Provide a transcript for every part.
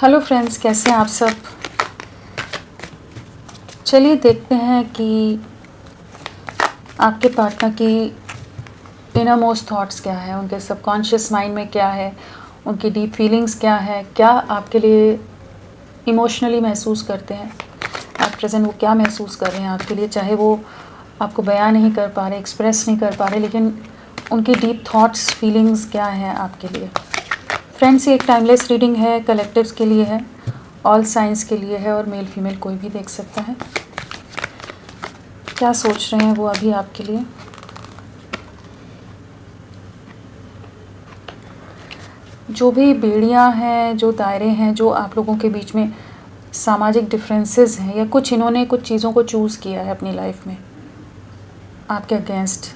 Hello friends, कैसे हैं आप सब। चलिए देखते हैं कि आपके पार्टनर की इनर मोस्ट थॉट्स क्या है, उनके सबकॉन्शियस माइंड में क्या है, उनकी डीप फीलिंग्स क्या है, क्या आपके लिए इमोशनली महसूस करते हैं आप प्रेजेंट, वो क्या महसूस कर रहे हैं आपके लिए, चाहे वो आपको बयान नहीं कर पा रहे, एक्सप्रेस नहीं कर पा रहे, लेकिन उनकी डीप थॉट्स फीलिंग्स क्या हैं आपके लिए। फ्रेंड्स, ये एक टाइमलेस रीडिंग है, कलेक्टिव्स के लिए है, ऑल साइंस के लिए है और मेल फीमेल कोई भी देख सकता है। क्या सोच रहे हैं वो अभी आपके लिए। जो भी बेड़ियां हैं, जो दायरे हैं, जो आप लोगों के बीच में सामाजिक डिफरेंसेस हैं, या कुछ इन्होंने कुछ चीज़ों को चूज़ किया है अपनी लाइफ में आपके अगेंस्ट,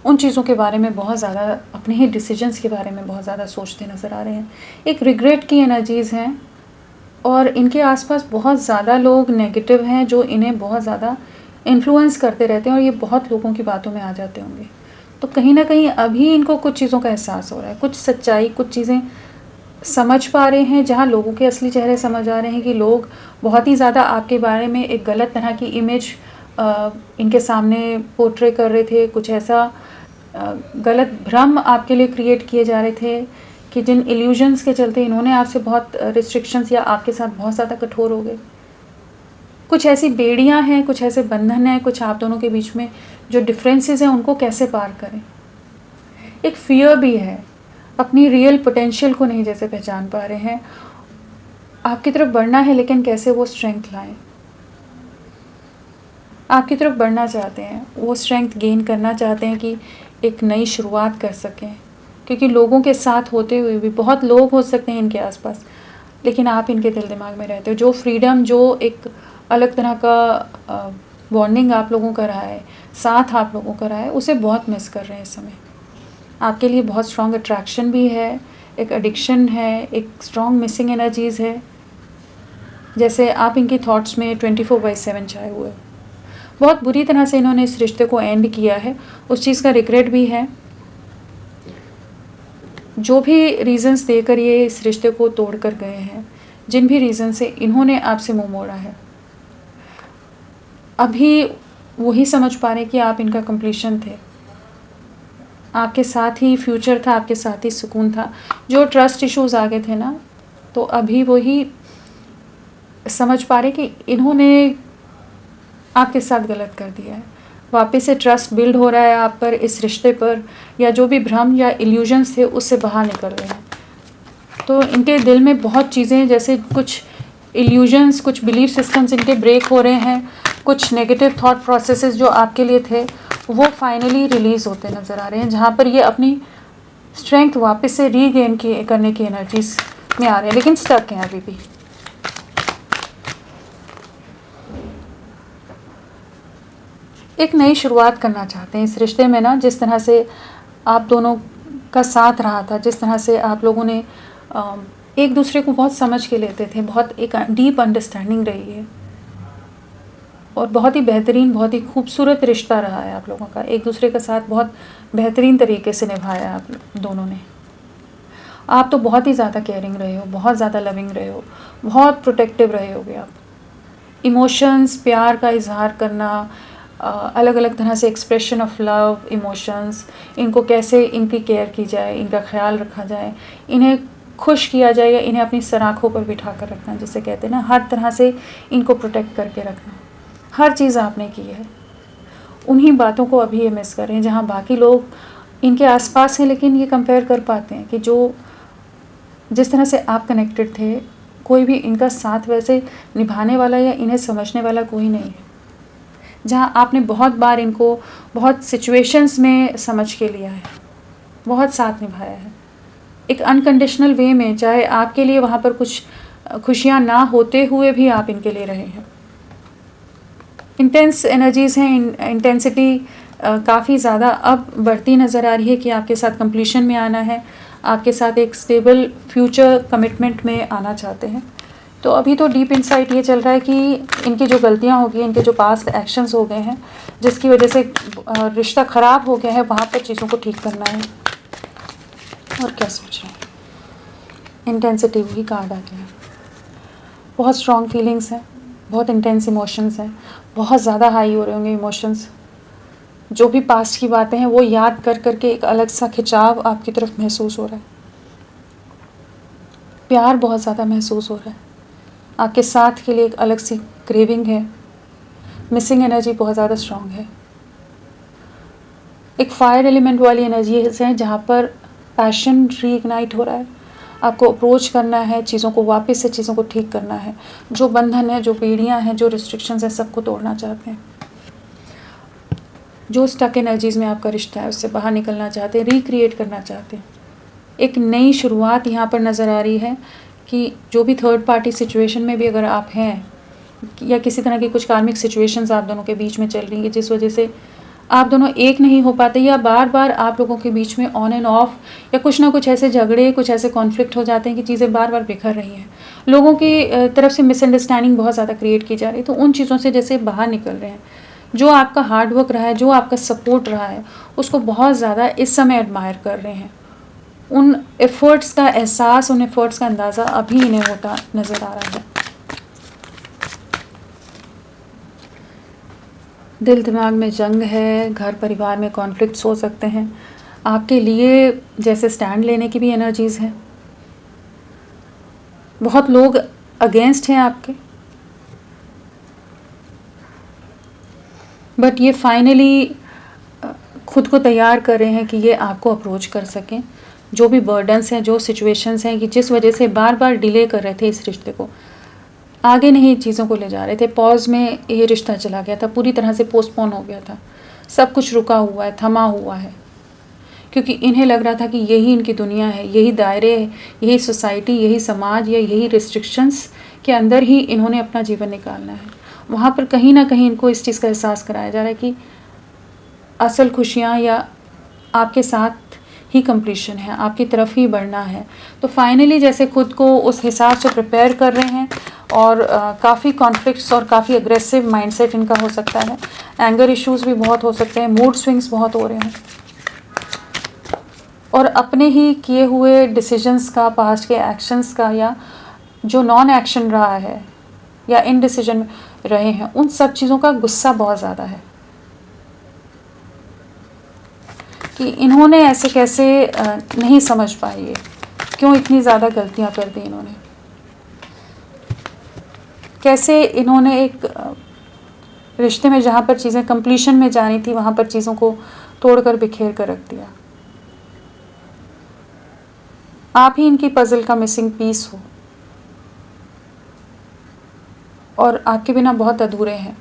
उन चीज़ों के बारे में बहुत ज़्यादा, अपने ही डिसीजंस के बारे में बहुत ज़्यादा सोचते नज़र आ रहे हैं। एक रिग्रेट की एनर्जीज़ हैं और इनके आसपास बहुत ज़्यादा लोग नेगेटिव हैं जो इन्हें बहुत ज़्यादा इन्फ्लुएंस करते रहते हैं और ये बहुत लोगों की बातों में आ जाते होंगे। तो कहीं ना कहीं अभी इनको कुछ चीज़ों का एहसास हो रहा है, कुछ सच्चाई, कुछ चीज़ें समझ पा रहे हैं, जहाँ लोगों के असली चेहरे समझ आ रहे हैं कि लोग बहुत ही ज़्यादा आपके बारे में एक गलत तरह की इमेज इनके सामने पोर्ट्रे कर रहे थे, कुछ ऐसा गलत भ्रम आपके लिए क्रिएट किए जा रहे थे कि जिन इल्यूजन्स के चलते इन्होंने आपसे बहुत रिस्ट्रिक्शंस या आपके साथ बहुत ज़्यादा कठोर हो गए। कुछ ऐसी बेड़ियां हैं, कुछ ऐसे बंधन हैं, कुछ आप दोनों के बीच में जो डिफरेंसेस हैं उनको कैसे पार करें। एक फियर भी है, अपनी रियल पोटेंशियल को नहीं जैसे पहचान पा रहे हैं, आपकी तरफ बढ़ना है लेकिन कैसे वो स्ट्रेंथ लाएं। आपकी तरफ बढ़ना चाहते हैं, वो स्ट्रेंथ गेन करना चाहते हैं कि एक नई शुरुआत कर सकें, क्योंकि लोगों के साथ होते हुए भी बहुत लोग हो सकते हैं इनके आसपास, लेकिन आप इनके दिल दिमाग में रहते हो। जो फ्रीडम, जो एक अलग तरह का बॉन्डिंग आप लोगों का रहा है, साथ आप लोगों का रहा है, उसे बहुत मिस कर रहे हैं इस समय। आपके लिए बहुत स्ट्रॉन्ग अट्रैक्शन भी है, एक एडिक्शन है, एक स्ट्रॉन्ग मिसिंग एनर्जीज़ है, जैसे आप इनकी थॉट्स में 24/7 छाए हुए। बहुत बुरी तरह से इन्होंने इस रिश्ते को एंड किया है, उस चीज़ का रिग्रेट भी है। जो भी रीज़न्स देकर ये इस रिश्ते को तोड़ कर गए हैं, जिन भी रीज़न से इन्होंने आपसे मुंह मोड़ा है, अभी वही समझ पा रहे कि आप इनका कंप्लीशन थे, आपके साथ ही फ्यूचर था, आपके साथ ही सुकून था। जो ट्रस्ट इश्यूज़ आ गए थे ना, तो अभी वही समझ पा रहे कि इन्होंने आपके साथ गलत कर दिया है। वापस से ट्रस्ट बिल्ड हो रहा है आप पर, इस रिश्ते पर, या जो भी भ्रम या इल्यूजन्स थे उससे बाहर निकल रहे हैं। तो इनके दिल में बहुत चीज़ें, जैसे कुछ इल्यूजन्स, कुछ बिलीफ सिस्टम्स इनके ब्रेक हो रहे हैं, कुछ नेगेटिव थॉट प्रोसेसेस जो आपके लिए थे वो फाइनली रिलीज़ होते नज़र आ रहे हैं, जहाँ पर ये अपनी स्ट्रेंथ वापस से रीगेन करने की एनर्जीज में आ रहे हैं, लेकिन स्टक हैं अभी भी। एक नई शुरुआत करना चाहते हैं इस रिश्ते में ना, जिस तरह से आप दोनों का साथ रहा था, जिस तरह से आप लोगों ने एक दूसरे को बहुत समझ के लेते थे, बहुत एक डीप अंडरस्टैंडिंग रही है और बहुत ही बेहतरीन, बहुत ही खूबसूरत रिश्ता रहा है आप लोगों का। एक दूसरे के साथ बहुत बेहतरीन तरीके से निभाया आप दोनों ने। आप तो बहुत ही ज़्यादा केयरिंग रहे हो, बहुत ज़्यादा लविंग रहे हो, बहुत प्रोटेक्टिव रहे होगे आप। इमोशंस, प्यार का इजहार करना, अलग अलग तरह से एक्सप्रेशन ऑफ लव, इमोशंस, इनको कैसे इनकी केयर की जाए, इनका ख्याल रखा जाए, इन्हें खुश किया जाए या इन्हें अपनी सराखों पर बिठा कर रखना, जिसे कहते हैं ना, हर तरह से इनको प्रोटेक्ट करके रखना, हर चीज़ आपने की है। उन्हीं बातों को अभी ये मिस कर रहे हैं, जहाँ बाकी लोग इनके आसपास हैं, लेकिन ये कंपेयर कर पाते हैं कि जो जिस तरह से आप कनेक्टेड थे, कोई भी इनका साथ वैसे निभाने वाला या इन्हें समझने वाला कोई नहीं है। जहाँ आपने बहुत बार इनको बहुत सिचुएशंस में समझ के लिया है, बहुत साथ निभाया है, एक अनकंडीशनल वे में, चाहे आपके लिए वहाँ पर कुछ खुशियाँ ना होते हुए भी आप इनके लिए रहे हैं। इंटेंस एनर्जीज़ हैं, इंटेंसिटी काफ़ी ज़्यादा अब बढ़ती नज़र आ रही है कि आपके साथ कंप्लीशन में आना है, आपके साथ एक स्टेबल फ्यूचर कमिटमेंट में आना चाहते हैं। तो अभी तो डीप इनसाइट ये चल रहा है कि इनकी जो गलतियां हो गई, इनके जो पास्ट एक्शंस हो गए हैं, जिसकी वजह से रिश्ता ख़राब हो गया है, वहाँ पर चीज़ों को ठीक करना है। और क्या सोच रहे हैं इंटेंसिटी वही कार्ड आ गया। बहुत स्ट्रॉन्ग फीलिंग्स हैं, बहुत इंटेंस इमोशंस हैं, बहुत ज़्यादा हाई हो रहे होंगे इमोशंस। जो भी पास्ट की बातें हैं वो याद कर करके एक अलग सा खिंचाव आपकी तरफ महसूस हो रहा है। प्यार बहुत ज़्यादा महसूस हो रहा है, आपके साथ के लिए एक अलग सी क्रेविंग है। मिसिंग एनर्जी बहुत ज़्यादा स्ट्रॉन्ग है। एक फायर एलिमेंट वाली एनर्जी है जहाँ पर पैशन रीइग्नाइट हो रहा है। आपको अप्रोच करना है, चीज़ों को वापस से चीज़ों को ठीक करना है। जो बंधन है, जो पीढ़ियाँ हैं, जो रिस्ट्रिक्शंस हैं, सबको तोड़ना चाहते हैं। जो स्टक एनर्जीज़ में आपका रिश्ता है उससे बाहर निकलना चाहते हैं, रिक्रिएट करना चाहते हैं। एक नई शुरुआत यहाँ पर नज़र आ रही है कि जो भी थर्ड पार्टी सिचुएशन में भी अगर आप हैं या किसी तरह की कुछ कार्मिक सिचुएशंस आप दोनों के बीच में चल रही है जिस वजह से आप दोनों एक नहीं हो पाते, या बार बार आप लोगों के बीच में ऑन एंड ऑफ या कुछ ना कुछ ऐसे झगड़े, कुछ ऐसे कॉन्फ्लिक्ट हो जाते हैं कि चीज़ें बार बार बिखर रही हैं। लोगों की तरफ से मिसअंडरस्टैंडिंग बहुत ज़्यादा क्रिएट की जा रही है। तो उन चीज़ों से जैसे बाहर निकल रहे हैं। जो आपका हार्डवर्क रहा है, जो आपका सपोर्ट रहा है, उसको बहुत ज़्यादा इस समय एडमायर कर रहे हैं। उन एफ़र्ट्स का एहसास, उन एफ़र्ट्स का अंदाज़ा अभी इन्हें होता नज़र आ रहा है। दिल दिमाग में जंग है, घर परिवार में कॉन्फ्लिक्ट्स हो सकते हैं। आपके लिए जैसे स्टैंड लेने की भी एनर्जीज़ हैं। बहुत लोग अगेंस्ट हैं आपके, बट ये फाइनली खुद को तैयार कर रहे हैं कि ये आपको अप्रोच कर सकें। जो भी बर्डन्स हैं, जो सिचुएशंस हैं कि जिस वजह से बार बार डिले कर रहे थे इस रिश्ते को, आगे नहीं चीज़ों को ले जा रहे थे, पॉज में ये रिश्ता चला गया था, पूरी तरह से पोस्टपोन हो गया था, सब कुछ रुका हुआ है, थमा हुआ है, क्योंकि इन्हें लग रहा था कि यही इनकी दुनिया है, यही दायरे, यही सोसाइटी, यही समाज या यही रिस्ट्रिक्शंस के अंदर ही इन्होंने अपना जीवन निकालना है। वहाँ पर कहीं ना कहीं इनको इस चीज़ का एहसास कराया जा रहा है कि असल खुशियाँ या आपके साथ ही कंप्लीशन है, आपकी तरफ ही बढ़ना है। तो फाइनली जैसे खुद को उस हिसाब से प्रिपेयर कर रहे हैं और काफ़ी कॉन्फ्लिक्ट्स और काफ़ी अग्रेसिव माइंडसेट इनका हो सकता है। एंगर इश्यूज़ भी बहुत हो सकते हैं, मूड स्विंग्स बहुत हो रहे हैं, और अपने ही किए हुए डिसीजंस का, पास्ट के एक्शंस का, या जो नॉन एक्शन रहा है या इनडिसीजन रहे हैं, उन सब चीज़ों का गुस्सा बहुत ज़्यादा है कि इन्होंने ऐसे कैसे नहीं समझ पाए, ये क्यों इतनी ज़्यादा गलतियां कर दी इन्होंने, कैसे इन्होंने एक रिश्ते में जहाँ पर चीज़ें कंप्लीशन में जानी थी वहाँ पर चीज़ों को तोड़कर बिखेर कर रख दिया। आप ही इनकी पजल का मिसिंग पीस हो और आपके बिना बहुत अधूरे हैं।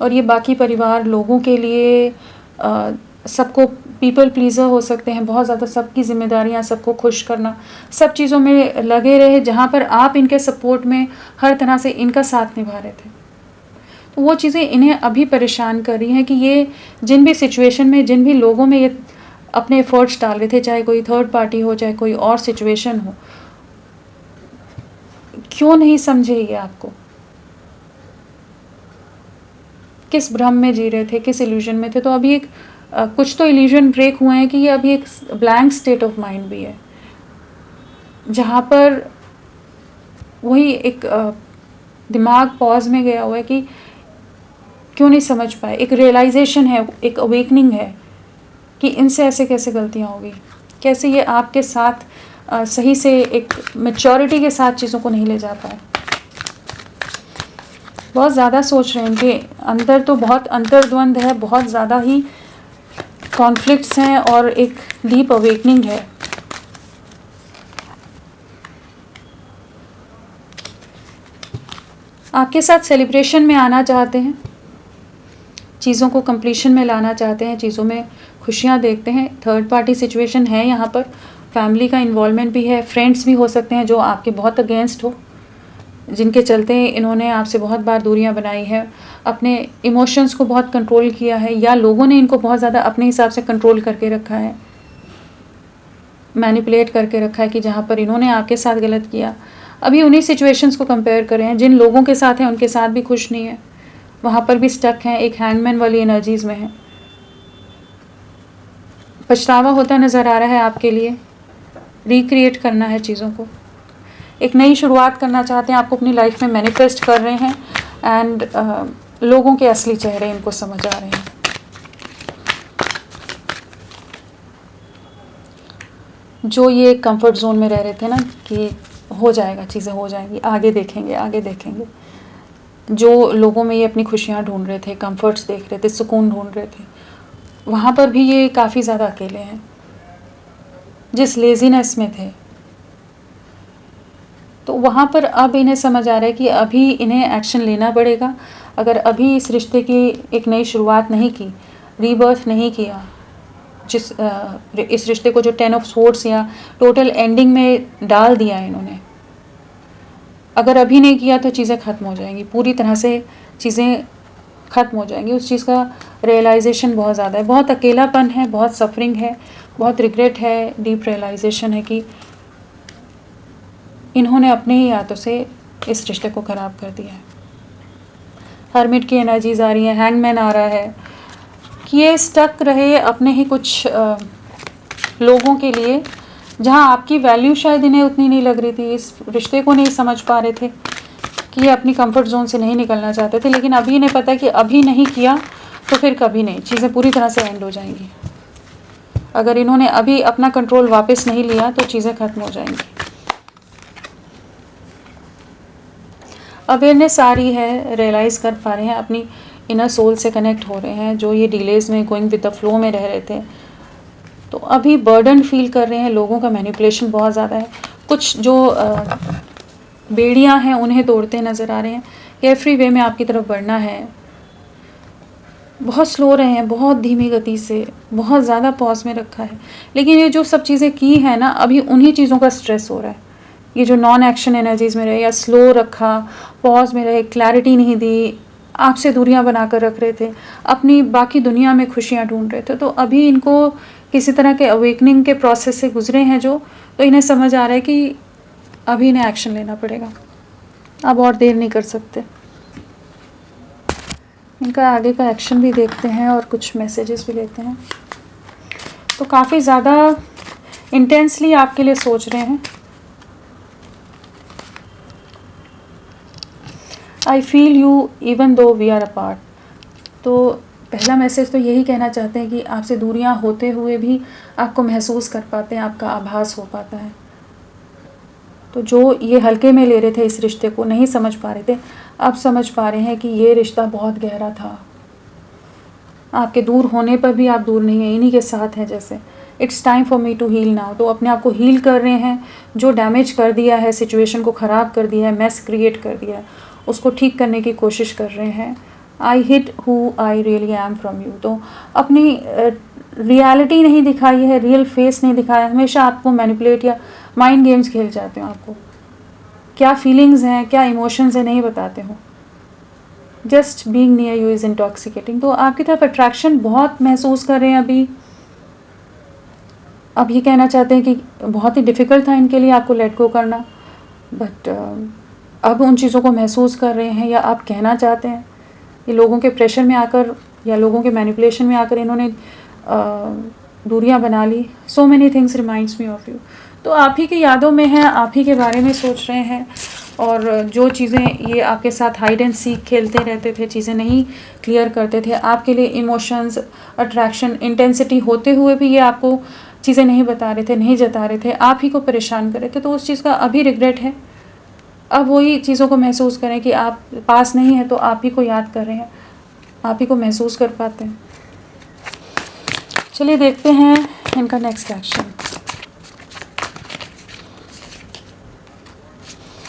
और ये बाकी परिवार लोगों के लिए सबको पीपल प्लीज़र हो सकते हैं, बहुत ज़्यादा सबकी जिम्मेदारियां, सबको खुश करना, सब चीज़ों में लगे रहे, जहाँ पर आप इनके सपोर्ट में हर तरह से इनका साथ निभा रहे थे। तो वो चीज़ें इन्हें अभी परेशान कर रही हैं कि ये जिन भी सिचुएशन में, जिन भी लोगों में ये अपने एफर्ट्स डाल रहे थे, चाहे कोई थर्ड पार्टी हो, चाहे कोई और सिचुएशन हो, क्यों नहीं समझे ये आपको? किस भ्रम में जी रहे थे, किस इल्यूजन में थे? तो अभी एक कुछ तो इल्यूजन ब्रेक हुए हैं कि ये अभी एक ब्लैंक स्टेट ऑफ माइंड भी है, जहाँ पर वही एक दिमाग पॉज में गया हुआ है कि क्यों नहीं समझ पाए। एक रियलाइजेशन है, एक अवेकनिंग है कि इनसे ऐसे कैसे गलतियाँ होगी, कैसे ये आपके साथ सही से एक मैच्योरिटी के साथ चीज़ों को नहीं ले जा पाए। बहुत ज़्यादा सोच रहे हैं, इनके अंदर तो बहुत अंतर्द्वंद है, बहुत ज़्यादा ही कॉन्फ्लिक्ट्स हैं और एक डीप अवेकनिंग है। आपके साथ सेलिब्रेशन में आना चाहते हैं, चीज़ों को कंप्लीशन में लाना चाहते हैं, चीज़ों में खुशियाँ देखते हैं। थर्ड पार्टी सिचुएशन है यहाँ पर, फैमिली का इन्वॉल्वमेंट भी है, फ्रेंड्स भी हो सकते हैं जो आपके बहुत अगेंस्ट हो, जिनके चलते इन्होंने आपसे बहुत बार दूरियां बनाई है, अपने इमोशंस को बहुत कंट्रोल किया है, या लोगों ने इनको बहुत ज़्यादा अपने हिसाब से कंट्रोल करके रखा है, मैनिपुलेट करके रखा है कि जहाँ पर इन्होंने आपके साथ गलत किया। अभी उन्हीं सिचुएशंस को कंपेयर कर रहे हैं, जिन लोगों के साथ हैं उनके साथ भी खुश नहीं है, वहाँ पर भी स्टक हैं, एक हैंगमैन वाली एनर्जीज़ में है। पछतावा होता नज़र आ रहा है आपके लिए, रिक्रिएट करना है चीज़ों को, एक नई शुरुआत करना चाहते हैं, आपको अपनी लाइफ में मैनिफेस्ट कर रहे हैं एंड लोगों के असली चेहरे इनको समझ आ रहे हैं। जो ये कंफर्ट जोन में रह रहे थे ना कि हो जाएगा, चीज़ें हो जाएंगी, आगे देखेंगे आगे देखेंगे, जो लोगों में ये अपनी खुशियाँ ढूंढ रहे थे, कंफर्ट्स देख रहे थे, सुकून ढूंढ रहे थे, वहाँ पर भी ये काफ़ी ज़्यादा अकेले हैं। जिस लेज़ीनेस में थे, तो वहाँ पर अब इन्हें समझ आ रहा है कि अभी इन्हें एक्शन लेना पड़ेगा। अगर अभी इस रिश्ते की एक नई शुरुआत नहीं की, रीबर्थ नहीं किया, इस रिश्ते को जो 10 ऑफ स्वॉर्ड्स या टोटल एंडिंग में डाल दिया इन्होंने, अगर अभी नहीं किया तो चीज़ें ख़त्म हो जाएंगी, पूरी तरह से चीज़ें ख़त्म हो जाएंगी। उस चीज़ का रियलाइजेशन बहुत ज़्यादा है, बहुत अकेलापन है, बहुत सफरिंग है, बहुत रिग्रेट है, डीप रियलाइजेशन है कि इन्होंने अपने ही हाथों से इस रिश्ते को ख़राब कर दिया है। हर्मिट की एनर्जीज आ रही हैं, हैंगमैन आ रहा है कि ये स्टक रहे अपने ही कुछ लोगों के लिए, जहाँ आपकी वैल्यू शायद इन्हें उतनी नहीं लग रही थी, इस रिश्ते को नहीं समझ पा रहे थे कि ये अपनी कंफर्ट जोन से नहीं निकलना चाहते थे। लेकिन अभी इन्हें पता है कि अभी नहीं किया तो फिर कभी नहीं, चीज़ें पूरी तरह से एंड हो जाएंगी। अगर इन्होंने अभी अपना कंट्रोल वापस नहीं लिया तो चीज़ें ख़त्म हो जाएंगी। अवेयरनेस आ रही है, रियलाइज़ कर पा रहे हैं, अपनी इनर सोल से कनेक्ट हो रहे हैं। जो ये डिलेज़ में गोइंग विद द फ्लो में रह रहे थे, तो अभी बर्डन फील कर रहे हैं। लोगों का मैनिपुलेशन बहुत ज़्यादा है, कुछ जो बेड़ियाँ हैं उन्हें तोड़ते नज़र आ रहे हैं। केयरफ्री वे में आपकी तरफ बढ़ना है, बहुत स्लो रहे हैं, बहुत धीमी गति से, बहुत ज़्यादा पॉज में रखा है। लेकिन ये जो सब चीज़ें की हैं ना, अभी उन्हीं चीज़ों का स्ट्रेस हो रहा है। ये जो नॉन एक्शन एनर्जीज़ में रहे या स्लो रखा, पॉज में रहे, क्लैरिटी नहीं दी, आपसे दूरियां बनाकर रख रहे थे, अपनी बाकी दुनिया में खुशियां ढूंढ रहे थे, तो अभी इनको किसी तरह के अवेकनिंग के प्रोसेस से गुजरे हैं जो, तो इन्हें समझ आ रहा है कि अभी इन्हें एक्शन लेना पड़ेगा, अब और देर नहीं कर सकते। इनका आगे का एक्शन भी देखते हैं और कुछ मैसेजेस भी लेते हैं। तो काफ़ी ज़्यादा इंटेंसली आपके लिए सोच रहे हैं। I feel you even though we are apart. तो पहला मैसेज तो यही कहना चाहते हैं कि आपसे दूरियां होते हुए भी आपको महसूस कर पाते हैं, आपका आभास हो पाता है। तो जो ये हल्के में ले रहे थे, इस रिश्ते को नहीं समझ पा रहे थे, अब समझ पा रहे हैं कि ये रिश्ता बहुत गहरा था। आपके दूर होने पर भी आप दूर नहीं हैं, इन्हीं के साथ हैं जैसे। It's time for me to heal now. तो अपने आप को हील कर रहे हैं, जो डैमेज कर दिया है, सिचुएशन को ख़राब कर दिया है, मैस क्रिएट कर दिया है, उसको ठीक करने की कोशिश कर रहे हैं। I hit who I really am from you. तो अपनी रियलिटी नहीं दिखाई है, रियल फेस नहीं दिखाया, हमेशा आपको मैनिपुलेट या माइंड गेम्स खेल जाते हो। आपको क्या फीलिंग्स हैं, क्या इमोशंस हैं, नहीं बताते हो। Just being near you is intoxicating. तो आपकी तरफ अट्रैक्शन बहुत महसूस कर रहे हैं अभी। अब ये कहना चाहते हैं कि बहुत ही डिफ़िकल्ट था इनके लिए आपको लेट गो करना, बट अब उन चीज़ों को महसूस कर रहे हैं, या आप कहना चाहते हैं कि लोगों के प्रेशर में आकर या लोगों के मैनिपुलेशन में आकर इन्होंने दूरियां बना ली। So many things reminds me of you. तो आप ही की यादों में हैं, आप ही के बारे में सोच रहे हैं, और जो चीज़ें ये आपके साथ हाइड एंड सीक खेलते रहते थे, चीज़ें नहीं क्लियर करते थे, आपके लिए इमोशंस, अट्रैक्शन, इंटेंसिटी होते हुए भी ये आपको चीज़ें नहीं बता रहे थे, नहीं जता रहे थे, आप ही को परेशान कर रहे थे। तो उस चीज़ का अभी रिग्रेट है। अब वही चीज़ों को महसूस करें कि आप पास नहीं है, तो आप ही को याद कर रहे हैं, आप ही को महसूस कर पाते हैं। चलिए देखते हैं इनका नेक्स्ट एक्शन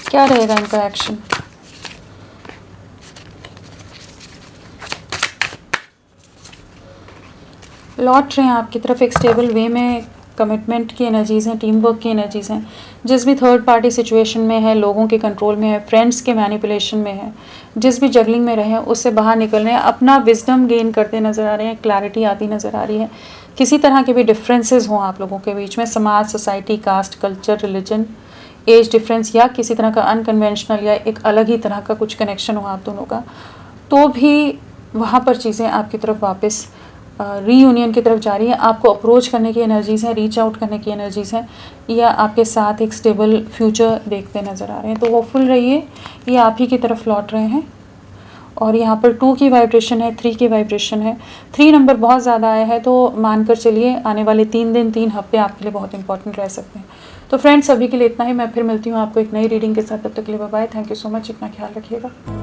क्या रहेगा। इनका एक्शन लौट रहे हैं आपकी तरफ एक स्टेबल वे में। कमिटमेंट की एनर्जीज़ हैं, टीम वर्क की एनर्जीज़ हैं। जिस भी थर्ड पार्टी सिचुएशन में है, लोगों के कंट्रोल में है, फ्रेंड्स के मैनिपुलेशन में है, जिस भी जगलिंग में रहे उससे बाहर निकल रहे हैं, अपना विजडम गेन करते नज़र आ रहे हैं, क्लैरिटी आती नज़र आ रही है। किसी तरह के भी डिफरेंसेस हों आप लोगों के बीच में, समाज, society, caste, culture, religion, age difference, या किसी तरह का अनकन्वेंशनल या एक अलग ही तरह का कुछ कनेक्शन हो आप दोनों का, तो भी वहाँ पर चीज़ें आपकी तरफ वापस रीयूनियन की तरफ जा रही है, आपको अप्रोच करने की एनर्जीज़ हैं, रीच आउट करने की एनर्जीज़ हैं, या आपके साथ एक स्टेबल फ्यूचर देखते नज़र आ रहे हैं। तो होपफुल रहिए, ये आप ही की तरफ लौट रहे हैं। और यहाँ पर 2 की वाइब्रेशन है, 3 की वाइब्रेशन है। 3 नंबर बहुत ज़्यादा आया है, तो मानकर चलिए आने वाले 3 दिन 3 हफ्ते आपके लिए बहुत इंपॉर्टेंट रह सकते हैं। तो फ्रेंड्स, अभी के लिए इतना ही। मैं फिर मिलती हूँ आपको एक नई रीडिंग के साथ। तब तक के लिए bye bye. Thank you so much. अपना ख्याल रखिएगा।